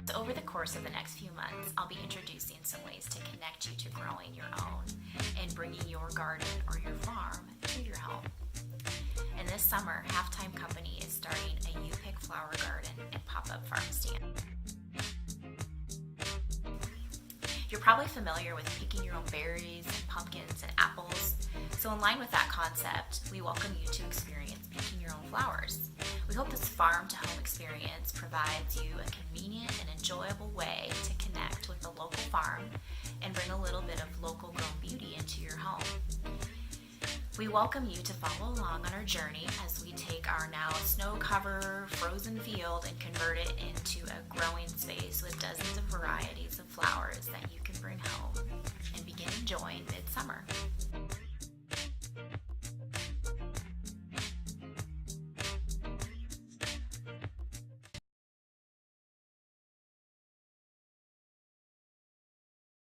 So over the course of the next few months, I'll be introducing some ways to connect you to growing your own and bringing your garden or your farm to your home. And this summer, Half-Thyme Company is starting a You Pick Flower Garden and pop-up farm stand. You're probably familiar with picking your own berries and pumpkins and apples. So in line with that concept, we welcome you to experience picking your own flowers. We hope this farm-to-home experience provides you a convenient and enjoyable way to connect with the local farm and bring a little bit of local grown beauty into your home. We welcome you to follow along on our journey as we take our now snow-covered, frozen field and convert it into a growing space with dozens of varieties of flowers that you can bring home and begin enjoying midsummer.